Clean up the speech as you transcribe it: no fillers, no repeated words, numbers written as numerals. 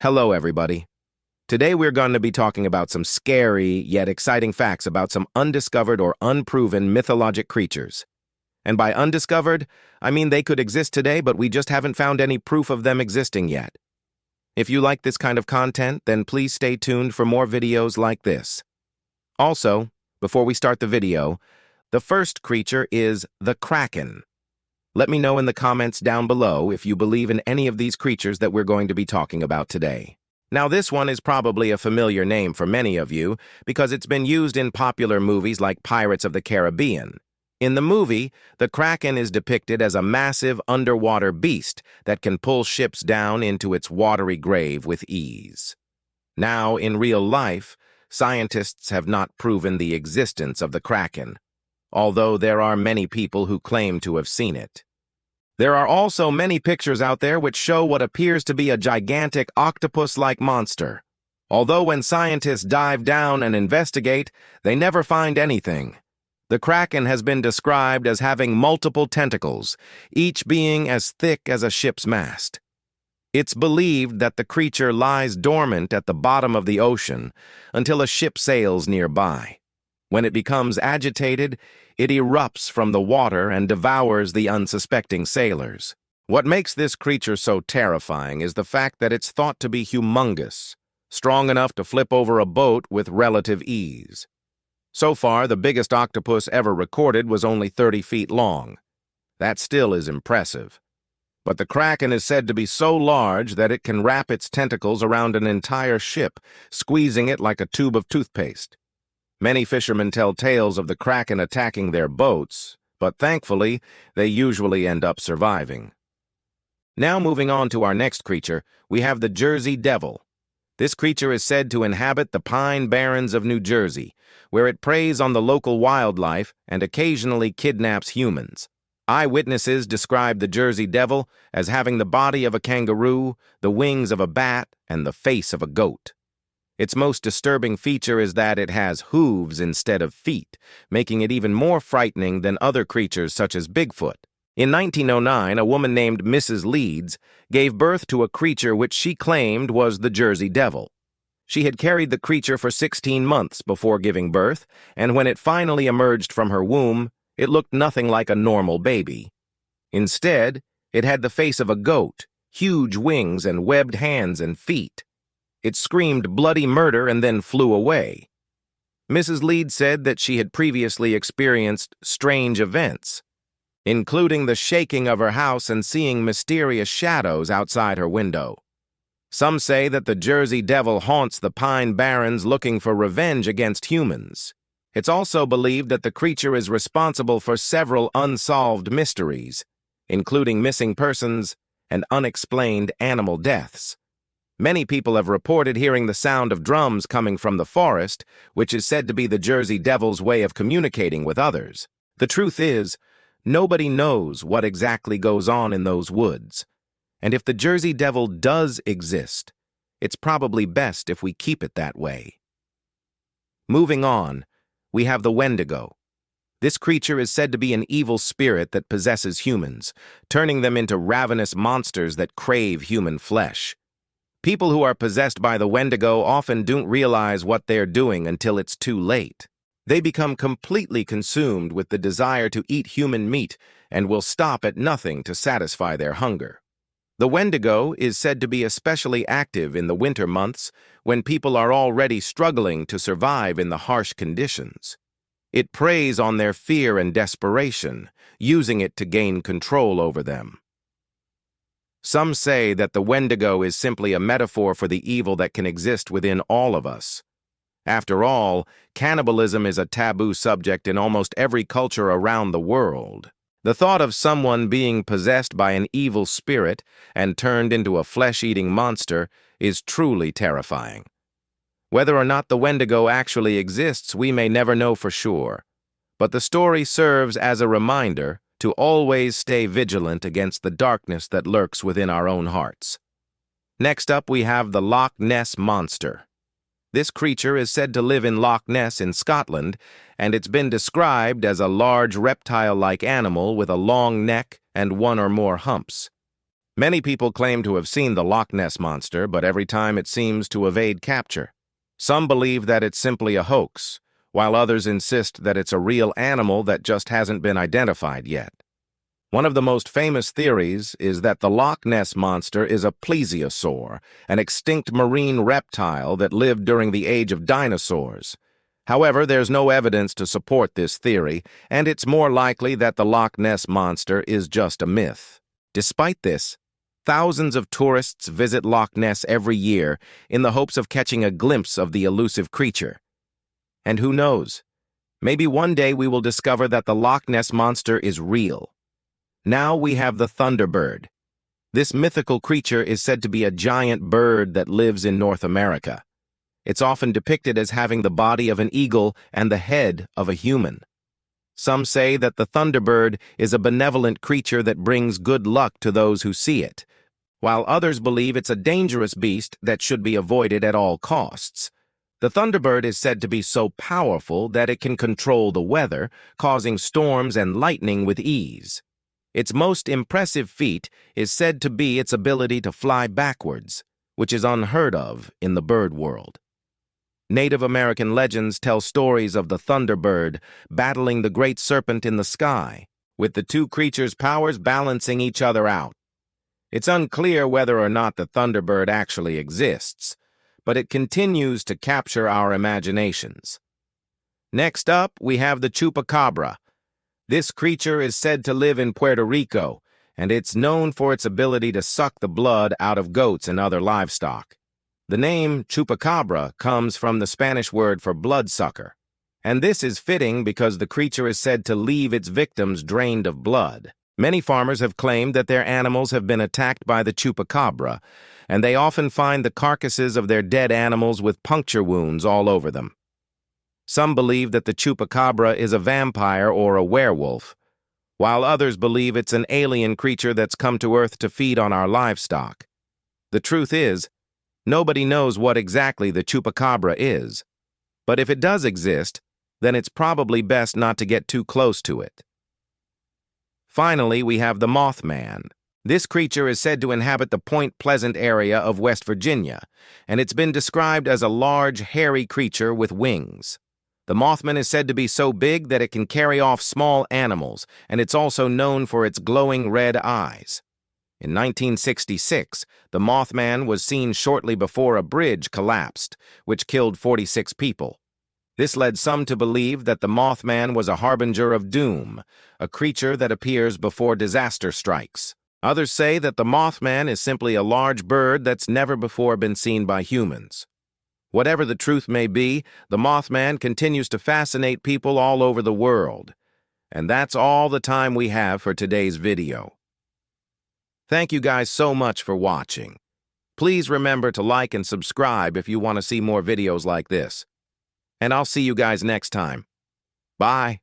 Hello, everybody. Today we're going to be talking about some scary yet exciting facts about some undiscovered or unproven mythologic creatures. And by undiscovered, I mean they could exist today, but we just haven't found any proof of them existing yet. If you like this kind of content, then please stay tuned for more videos like this. Also, before we start the video, the first creature is the Kraken. Let me know in the comments down below if you believe in any of these creatures that we're going to be talking about today. Now, this one is probably a familiar name for many of you because it's been used in popular movies like Pirates of the Caribbean. In the movie, the Kraken is depicted as a massive underwater beast that can pull ships down into its watery grave with ease. Now, in real life, scientists have not proven the existence of the Kraken, although there are many people who claim to have seen it. There are also many pictures out there which show what appears to be a gigantic octopus-like monster. Although when scientists dive down and investigate, they never find anything. The Kraken has been described as having multiple tentacles, each being as thick as a ship's mast. It's believed that the creature lies dormant at the bottom of the ocean until a ship sails nearby. When it becomes agitated, it erupts from the water and devours the unsuspecting sailors. What makes this creature so terrifying is the fact that it's thought to be humongous, strong enough to flip over a boat with relative ease. So far, the biggest octopus ever recorded was only 30 feet long. That still is impressive. But the Kraken is said to be so large that it can wrap its tentacles around an entire ship, squeezing it like a tube of toothpaste. Many fishermen tell tales of the Kraken attacking their boats, but thankfully, they usually end up surviving. Now moving on to our next creature, we have the Jersey Devil. This creature is said to inhabit the Pine Barrens of New Jersey, where it preys on the local wildlife and occasionally kidnaps humans. Eyewitnesses describe the Jersey Devil as having the body of a kangaroo, the wings of a bat, and the face of a goat. Its most disturbing feature is that it has hooves instead of feet, making it even more frightening than other creatures such as Bigfoot. In 1909, a woman named Mrs. Leeds gave birth to a creature which she claimed was the Jersey Devil. She had carried the creature for 16 months before giving birth, and when it finally emerged from her womb, it looked nothing like a normal baby. Instead, it had the face of a goat, huge wings and webbed hands and feet. It screamed bloody murder and then flew away. Mrs. Leeds said that she had previously experienced strange events, including the shaking of her house and seeing mysterious shadows outside her window. Some say that the Jersey Devil haunts the Pine Barrens looking for revenge against humans. It's also believed that the creature is responsible for several unsolved mysteries, including missing persons and unexplained animal deaths. Many people have reported hearing the sound of drums coming from the forest, which is said to be the Jersey Devil's way of communicating with others. The truth is, nobody knows what exactly goes on in those woods. And if the Jersey Devil does exist, it's probably best if we keep it that way. Moving on, we have the Wendigo. This creature is said to be an evil spirit that possesses humans, turning them into ravenous monsters that crave human flesh. People who are possessed by the Wendigo often don't realize what they're doing until it's too late. They become completely consumed with the desire to eat human meat and will stop at nothing to satisfy their hunger. The Wendigo is said to be especially active in the winter months when people are already struggling to survive in the harsh conditions. It preys on their fear and desperation, using it to gain control over them. Some say that the Wendigo is simply a metaphor for the evil that can exist within all of us. After all, cannibalism is a taboo subject in almost every culture around the world. The thought of someone being possessed by an evil spirit and turned into a flesh-eating monster is truly terrifying. Whether or not the Wendigo actually exists, we may never know for sure. But the story serves as a reminder to always stay vigilant against the darkness that lurks within our own hearts. Next up, we have the Loch Ness Monster. This creature is said to live in Loch Ness in Scotland, and it's been described as a large reptile-like animal with a long neck and one or more humps. Many people claim to have seen the Loch Ness Monster, but every time it seems to evade capture. Some believe that it's simply a hoax, while others insist that it's a real animal that just hasn't been identified yet. One of the most famous theories is that the Loch Ness Monster is a plesiosaur, an extinct marine reptile that lived during the age of dinosaurs. However, there's no evidence to support this theory, and it's more likely that the Loch Ness Monster is just a myth. Despite this, thousands of tourists visit Loch Ness every year in the hopes of catching a glimpse of the elusive creature. And who knows? Maybe one day we will discover that the Loch Ness Monster is real. Now we have the Thunderbird. This mythical creature is said to be a giant bird that lives in North America. It's often depicted as having the body of an eagle and the head of a human. Some say that the Thunderbird is a benevolent creature that brings good luck to those who see it, while others believe it's a dangerous beast that should be avoided at all costs. The Thunderbird is said to be so powerful that it can control the weather, causing storms and lightning with ease. Its most impressive feat is said to be its ability to fly backwards, which is unheard of in the bird world. Native American legends tell stories of the Thunderbird battling the great serpent in the sky, with the two creatures' powers balancing each other out. It's unclear whether or not the Thunderbird actually exists, but it continues to capture our imaginations. Next up, we have the chupacabra. This creature is said to live in Puerto Rico, and it's known for its ability to suck the blood out of goats and other livestock. The name chupacabra comes from the Spanish word for bloodsucker, and this is fitting because the creature is said to leave its victims drained of blood. Many farmers have claimed that their animals have been attacked by the chupacabra, and they often find the carcasses of their dead animals with puncture wounds all over them. Some believe that the chupacabra is a vampire or a werewolf, while others believe it's an alien creature that's come to Earth to feed on our livestock. The truth is, nobody knows what exactly the chupacabra is, but if it does exist, then it's probably best not to get too close to it. Finally, we have the Mothman. This creature is said to inhabit the Point Pleasant area of West Virginia, and it's been described as a large, hairy creature with wings. The Mothman is said to be so big that it can carry off small animals, and it's also known for its glowing red eyes. In 1966, the Mothman was seen shortly before a bridge collapsed, which killed 46 people. This led some to believe that the Mothman was a harbinger of doom, a creature that appears before disaster strikes. Others say that the Mothman is simply a large bird that's never before been seen by humans. Whatever the truth may be, the Mothman continues to fascinate people all over the world. And that's all the time we have for today's video. Thank you guys so much for watching. Please remember to like and subscribe if you want to see more videos like this. And I'll see you guys next time. Bye.